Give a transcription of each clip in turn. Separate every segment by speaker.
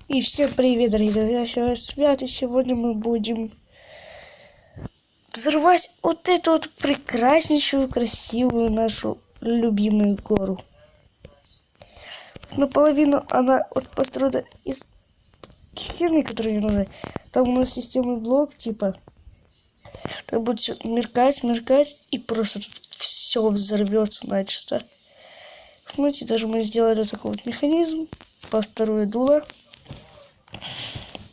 Speaker 1: И всем привет, дорогие друзья, сегодня Свят, и сегодня мы будем взрывать вот эту вот прекраснейшую, красивую нашу любимую гору. Наполовину она вот построена из херни, которая не нужна. Там у нас системный блок, типа, там будет все меркать, и просто тут все взорвется начисто. Смотрите, даже мы сделали вот такой вот механизм, по второе дуло.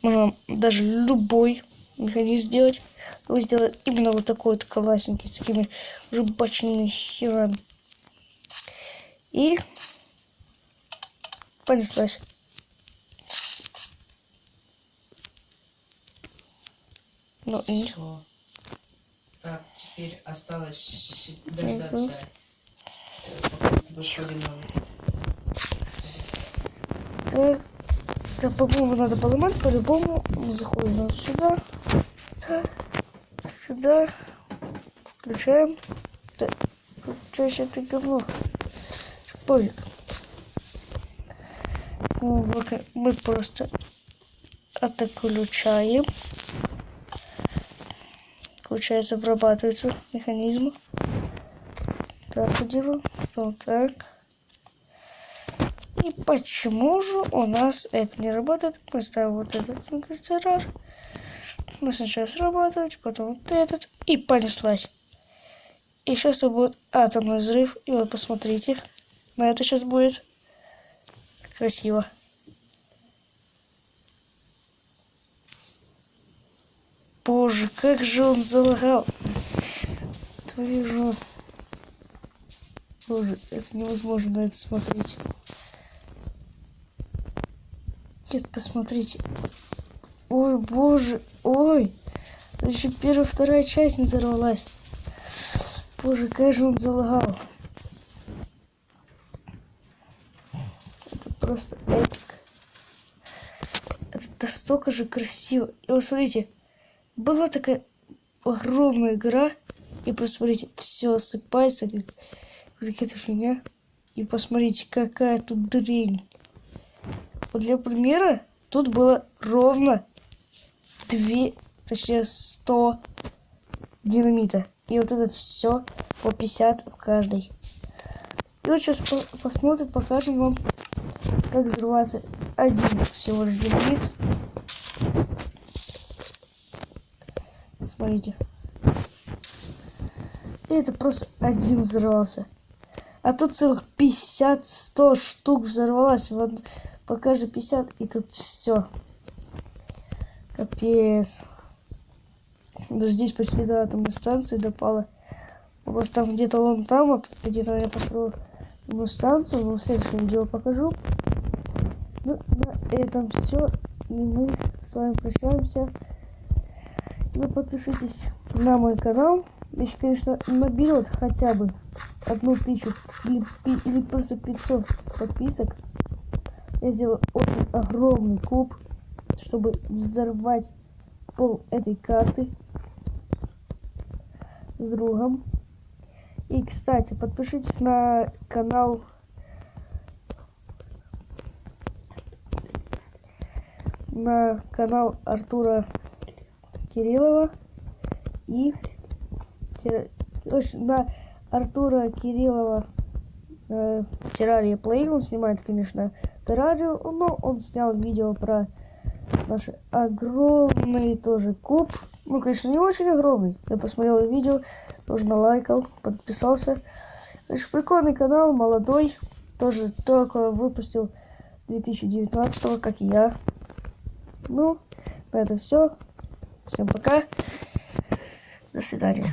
Speaker 1: Можно даже любой механизм сделать. Вы сделали именно вот такой вот классненький, с такими рыбачными херами. И понеслась. Ну и...
Speaker 2: Всё. Так, теперь осталось дождаться. Пока мы с тобой сходим
Speaker 1: Так, так, по-моему, надо поломать по-любому. Мы заходим вот сюда. Сюда. Включаем. Так, что еще ты говно? Пофиг. Мы просто отключаем. Получается, обрабатывается механизм. Так, делаем. Вот так. И почему же у нас это не работает? Мы ставим вот этот кондиционер. Мы сначала срабатывать, потом вот этот. И понеслась. И сейчас будет атомный взрыв. И вот посмотрите. На это сейчас будет красиво. Боже, как же он залагал. Твою же... Боже, это невозможно на это смотреть. Нет, посмотрите. Ой, боже, ой. Еще первая, вторая часть не взорвалась. Боже, как же он залагал. Это просто эпик. Это настолько же красиво. И вот смотрите, была такая огромная гора. И посмотрите, все осыпается, как какая-то фигня. И посмотрите, какая тут дрянь. Вот для примера, тут было ровно 100 динамита. И вот это все по 50 в каждой. И вот сейчас посмотрим, покажем вам, как взрывается один всего лишь динамит. Смотрите. И это просто один взорвался. А тут целых 50-100 штук взорвалось. Вот по каждой 50, и тут все. Капец. Да здесь почти до атомной станции допало. Просто там где-то вон там вот, где-то я построил одну станцию, но в следующем видео покажу. Ну, на этом все. И мы с вами прощаемся. Вы подпишитесь на мой канал. Если, конечно, наберет хотя бы 1000 или просто 500 подписок, я сделаю очень огромный куб, чтобы взорвать пол этой карты с другом. И, кстати, подпишитесь на канал Артура Кириллова и на Артура Кириллова Террария Плей. Он снимает, конечно, террарию, но он снял видео про наш огромный тоже куб. Ну, конечно, не очень огромный. Я посмотрел видео, тоже налайкал, подписался. Очень прикольный канал, молодой. Тоже только выпустил 2019, как и я. Ну, на этом все. Всем пока. До свидания.